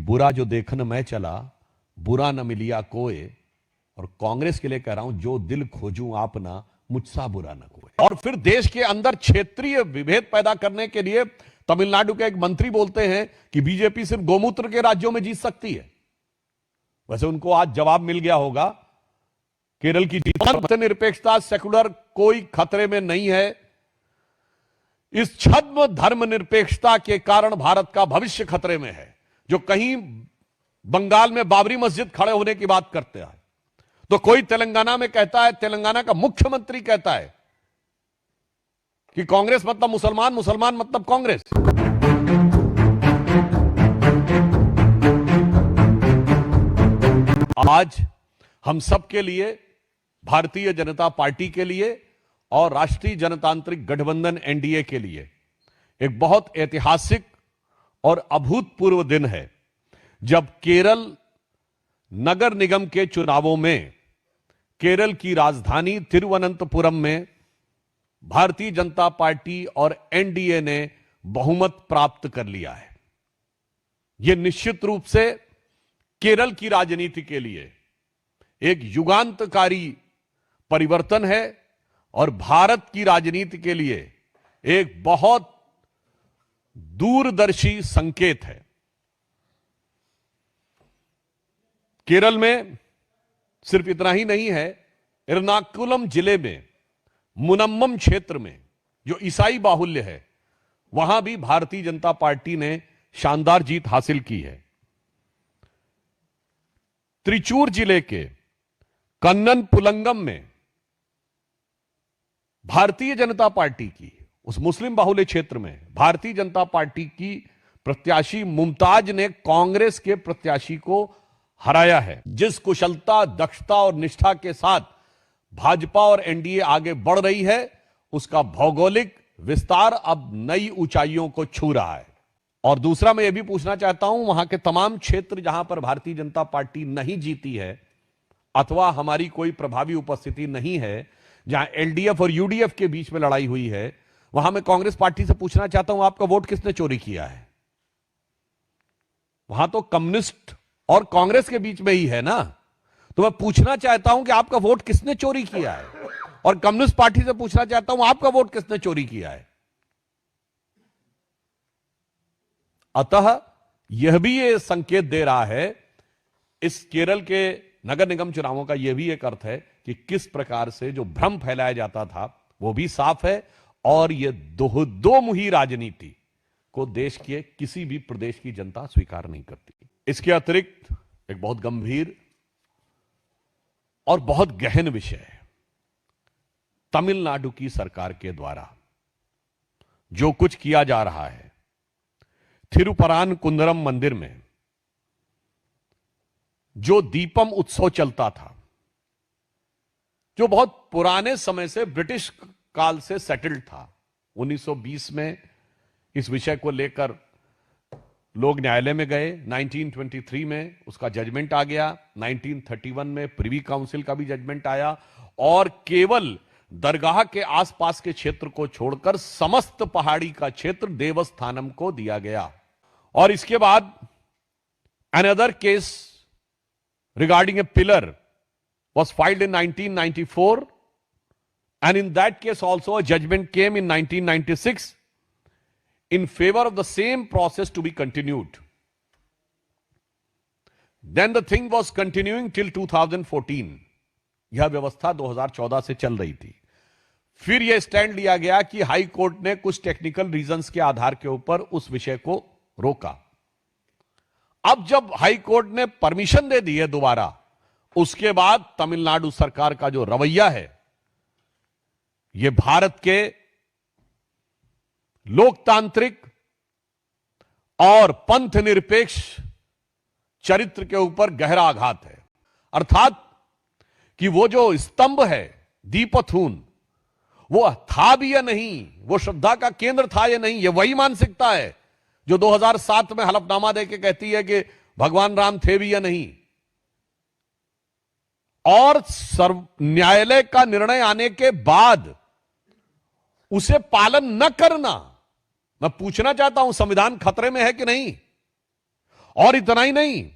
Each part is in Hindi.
बुरा जो देखन मैं चला, बुरा न मिलिया कोई। और कांग्रेस के लिए कह रहा हूं, जो दिल खोजूं आपना, मुझसा बुरा न कोई। और फिर देश के अंदर क्षेत्रीय विभेद पैदा करने के लिए तमिलनाडु के एक मंत्री बोलते हैं कि बीजेपी सिर्फ गोमूत्र के राज्यों में जीत सकती है। वैसे उनको आज जवाब मिल गया होगा। केरल की जीत, निरपेक्षता, सेकुलर कोई खतरे में नहीं है। इस छद्म धर्मनिरपेक्षता के कारण भारत का भविष्य खतरे में है। जो कहीं बंगाल में बाबरी मस्जिद खड़े होने की बात करते हैं, तो कोई तेलंगाना में कहता है, तेलंगाना का मुख्यमंत्री कहता है कि कांग्रेस मतलब मुसलमान, मुसलमान मतलब कांग्रेस। आज हम सब के लिए, भारतीय जनता पार्टी के लिए और राष्ट्रीय जनतांत्रिक गठबंधन एनडीए के लिए एक बहुत ऐतिहासिक और अभूतपूर्व दिन है, जब केरल नगर निगम के चुनावों में केरल की राजधानी तिरुवनंतपुरम में भारतीय जनता पार्टी और एनडीए ने बहुमत प्राप्त कर लिया है। यह निश्चित रूप से केरल की राजनीति के लिए एक युगांतकारी परिवर्तन है और भारत की राजनीति के लिए एक बहुत दूरदर्शी संकेत है। केरल में सिर्फ इतना ही नहीं है, एर्नाकुलम जिले में मुनम्मम क्षेत्र में जो ईसाई बाहुल्य है, वहां भी भारतीय जनता पार्टी ने शानदार जीत हासिल की है। त्रिचूर जिले के कन्नन पुलंगम में भारतीय जनता पार्टी की, उस मुस्लिम बाहुल्य क्षेत्र में भारतीय जनता पार्टी की प्रत्याशी मुमताज ने कांग्रेस के प्रत्याशी को हराया है। जिस कुशलता, दक्षता और निष्ठा के साथ भाजपा और एनडीए आगे बढ़ रही है, उसका भौगोलिक विस्तार अब नई ऊंचाइयों को छू रहा है। और दूसरा, मैं यह भी पूछना चाहता हूं, वहां के तमाम क्षेत्र जहां पर भारतीय जनता पार्टी नहीं जीती है अथवा हमारी कोई प्रभावी उपस्थिति नहीं है, जहां एलडीएफ और यूडीएफ के बीच में लड़ाई हुई है, वहां मैं कांग्रेस पार्टी से पूछना चाहता हूं, आपका वोट किसने चोरी किया है? वहां तो कम्युनिस्ट और कांग्रेस के बीच में ही है ना। तो मैं पूछना चाहता हूं कि आपका वोट किसने चोरी किया है, और कम्युनिस्ट पार्टी से पूछना चाहता हूं, आपका वोट किसने चोरी किया है? अतः यह भी ये संकेत दे रहा है, इस केरल के नगर निगम चुनावों का यह भी एक अर्थ है कि किस प्रकार से जो भ्रम फैलाया जाता था वो भी साफ है, और यह दो मुही राजनीति को देश के किसी भी प्रदेश की जनता स्वीकार नहीं करती। इसके अतिरिक्त एक बहुत गंभीर और बहुत गहन विषय है, तमिलनाडु की सरकार के द्वारा जो कुछ किया जा रहा है। थिरुपरान कुंदरम मंदिर में जो दीपम उत्सव चलता था, जो बहुत पुराने समय से ब्रिटिश काल से सेटल्ड था, 1920 में इस विषय को लेकर लोग न्यायालय में गए। 1923 में उसका जजमेंट आ गया। 1931 में प्रिवी काउंसिल का भी जजमेंट आया, और केवल दरगाह के आसपास के क्षेत्र को छोड़कर समस्त पहाड़ी का क्षेत्र देवस्थानम को दिया गया। और इसके बाद another case regarding a pillar was filed in 1994, and in that case also a judgment came in 1996 in favor of the same process to be continued. Then the thing was continuing till 2014. यह व्यवस्था 2014 से चल रही थी। फिर यह स्टैंड लिया गया कि हाई कोर्ट ने कुछ टेक्निकल रीजंस के आधार के ऊपर उस विषय को रोका। अब जब हाई कोर्ट ने परमिशन दे दी है दोबारा, उसके बाद तमिलनाडु सरकार का जो रवैया है, यह भारत के लोकतांत्रिक और पंथ निरपेक्ष चरित्र के ऊपर गहरा आघात है। अर्थात कि वो जो स्तंभ है, दीपथून, वो था भी या नहीं, वो श्रद्धा का केंद्र था या नहीं, ये वही मानसिकता है जो 2007 में हलफनामा देके कहती है कि भगवान राम थे भी या नहीं। और न्यायालय का निर्णय आने के बाद उसे पालन न करना, मैं पूछना चाहता हूं, संविधान खतरे में है कि नहीं? और इतना ही नहीं,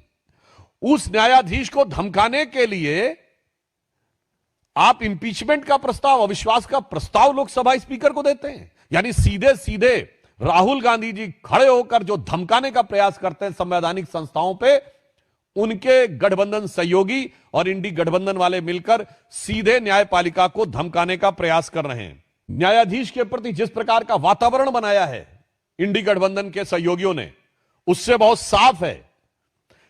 उस न्यायाधीश को धमकाने के लिए आप इंपीचमेंट का प्रस्ताव, अविश्वास का प्रस्ताव लोकसभा स्पीकर को देते हैं। यानी सीधे सीधे राहुल गांधी जी खड़े होकर जो धमकाने का प्रयास करते हैं संवैधानिक संस्थाओं पे, उनके गठबंधन सहयोगी और इंडी गठबंधन वाले मिलकर सीधे न्यायपालिका को धमकाने का प्रयास कर रहे हैं। न्यायाधीश के प्रति जिस प्रकार का वातावरण बनाया है इंडी गठबंधन के सहयोगियों ने, उससे बहुत साफ है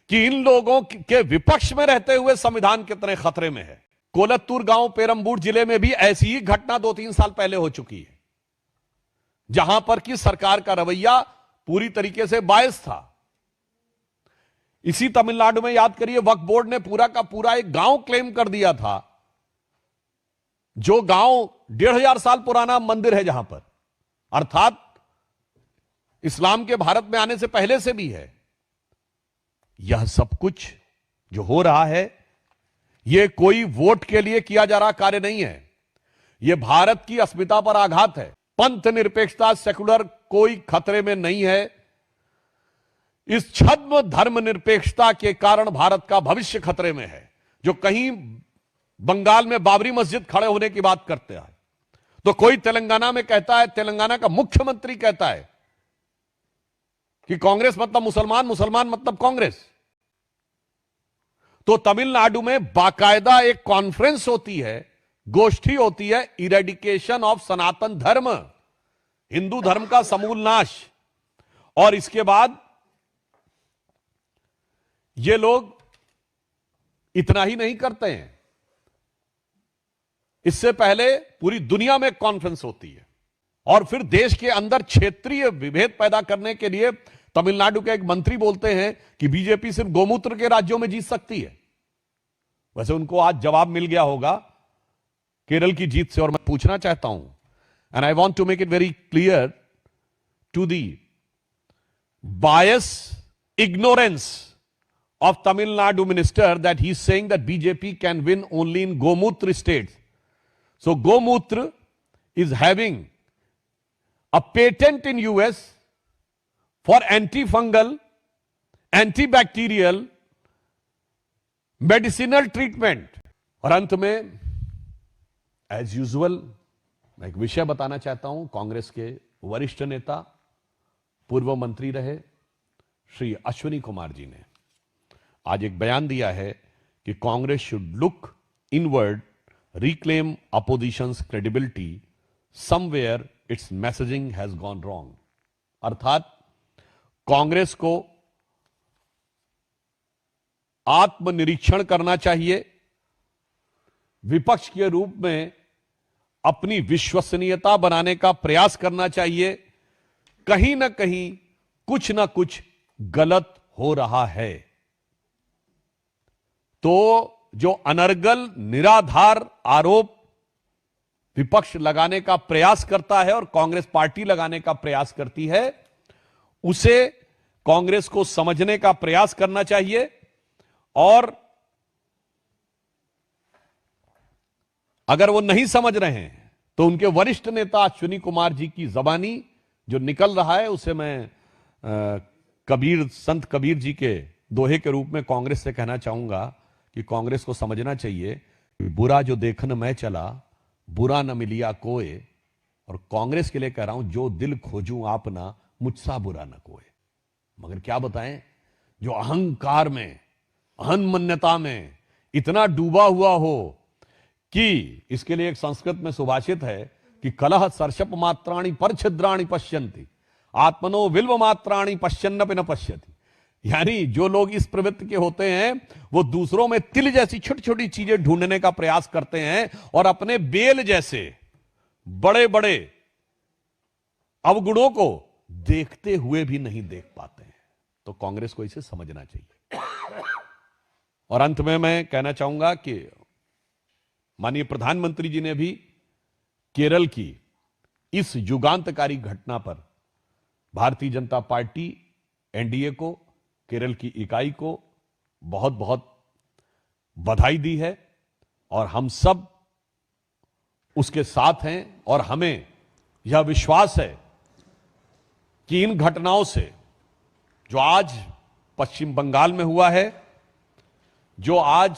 कि इन लोगों के विपक्ष में रहते हुए संविधान कितने खतरे में है। कोलत्तूर गांव पेरम्बूर जिले में भी ऐसी ही घटना 2-3 साल पहले हो चुकी है, जहां पर कि सरकार का रवैया पूरी तरीके से बायस था। इसी तमिलनाडु में याद करिए, वक्फ बोर्ड ने पूरा का पूरा एक गांव क्लेम कर दिया था, जो गांव 1500 साल पुराना मंदिर है, जहां पर अर्थात इस्लाम के भारत में आने से पहले से भी है। यह सब कुछ जो हो रहा है, यह कोई वोट के लिए किया जा रहा कार्य नहीं है, यह भारत की अस्मिता पर आघात है। पंथ निरपेक्षता, सेकुलर कोई खतरे में नहीं है। इस छद्म धर्म निरपेक्षता के कारण भारत का भविष्य खतरे में है। जो कहीं बंगाल में बाबरी मस्जिद खड़े होने की बात करते हैं, तो कोई तेलंगाना में कहता है, तेलंगाना का मुख्यमंत्री कहता है कि कांग्रेस मतलब मुसलमान, मुसलमान मतलब कांग्रेस। तो तमिलनाडु में बाकायदा एक कॉन्फ्रेंस होती है, गोष्ठी होती है, इरेडिकेशन ऑफ सनातन धर्म, हिंदू धर्म का समूल नाश। और इसके बाद ये लोग इतना ही नहीं करते हैं, इससे पहले पूरी दुनिया में कॉन्फ्रेंस होती है, और फिर देश के अंदर क्षेत्रीय विभेद पैदा करने के लिए तमिलनाडु के एक मंत्री बोलते हैं कि बीजेपी सिर्फ गोमूत्र के राज्यों में जीत सकती है। वैसे उनको आज जवाब मिल गया होगा केरल की जीत से। और मैं पूछना चाहता हूं, and I want to make it very clear to the bias ignorance of Tamil Nadu minister that he's saying that BJP can win only in Gomutra states. So Gomutra is having a patent in US for antifungal, antibacterial, medicinal treatment. और अंत में एज यूजुअल मैं एक विषय बताना चाहता हूं। कांग्रेस के वरिष्ठ नेता, पूर्व मंत्री रहे श्री अश्विनी कुमार जी ने आज एक बयान दिया है कि Congress should look inward, reclaim oppositions credibility, somewhere it's messaging has gone wrong. अर्थात कांग्रेस को आत्मनिरीक्षण करना चाहिए, विपक्ष के रूप में अपनी विश्वसनीयता बनाने का प्रयास करना चाहिए। कहीं ना कहीं कुछ ना कुछ गलत हो रहा है। तो जो अनर्गल निराधार आरोप विपक्ष लगाने का प्रयास करता है और कांग्रेस पार्टी लगाने का प्रयास करती है, उसे कांग्रेस को समझने का प्रयास करना चाहिए। और अगर वो नहीं समझ रहे हैं तो उनके वरिष्ठ नेता अश्विनी कुमार जी की जबानी जो निकल रहा है, उसे मैं संत कबीर जी के दोहे के रूप में कांग्रेस से कहना चाहूंगा कि कांग्रेस को समझना चाहिए कि बुरा जो देखन मैं चला, बुरा न मिलिया कोई। और कांग्रेस के लिए कह रहा हूं, जो दिल खोजूं आपना, मुझसा बुरा न कोई। मगर क्या बताएं, जो अहंकार में, अहंमन्यता में इतना डूबा हुआ हो कि इसके लिए एक संस्कृत में सुभाषित है कि कलह सर्षप मात्राणि पर छिद्राणि पश्यन्ति, आत्मनो विल्व मात्राणि पश्यन्नपि न पश्यति। यानी जो लोग इस प्रवृत्ति के होते हैं, वो दूसरों में तिल जैसी छोटी छोटी चीजें ढूंढने का प्रयास करते हैं और अपने बेल जैसे बड़े बड़े अवगुणों को देखते हुए भी नहीं देख पाते हैं। तो कांग्रेस को इसे समझना चाहिए। और अंत में मैं कहना चाहूंगा कि माननीय प्रधानमंत्री जी ने भी केरल की इस युगांतकारी घटना पर भारतीय जनता पार्टी, एनडीए को, केरल की इकाई को बहुत बहुत बधाई दी है। और हम सब उसके साथ हैं और हमें यह विश्वास है कि इन घटनाओं से जो आज पश्चिम बंगाल में हुआ है, जो आज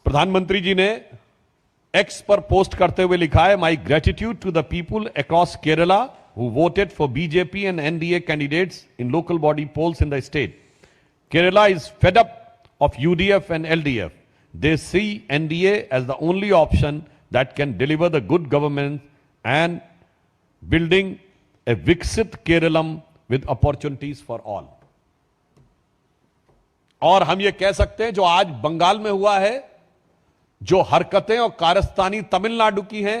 प्रधानमंत्री जी ने एक्स पर पोस्ट करते हुए लिखा है, my gratitude to the people across Kerala who voted for BJP and NDA candidates in local body polls in the state. Kerala is fed up of UDF and LDF. They see NDA as the only option that can deliver the good government and building a Viksit Keralam with opportunities for all. और हम ये कह सकते हैं जो आज बंगाल में हुआ है, जो हरकतें और कारस्तानी तमिलनाडु की हैं,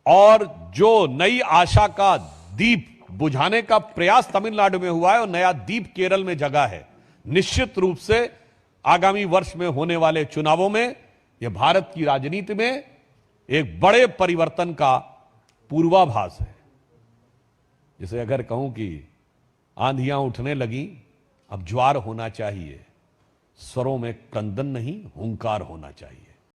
और जो नई आशा का दीप बुझाने का प्रयास तमिलनाडु में हुआ है और नया दीप केरल में जगा है, निश्चित रूप से आगामी वर्ष में होने वाले चुनावों में यह भारत की राजनीति में एक बड़े परिवर्तन का पूर्वाभास है. जैसे अगर कहूं कि आंधियां उठने लगी, अब ज्वार होना चाहिए, स्वरों में क्रंदन नहीं हुंकार होना चाहिए.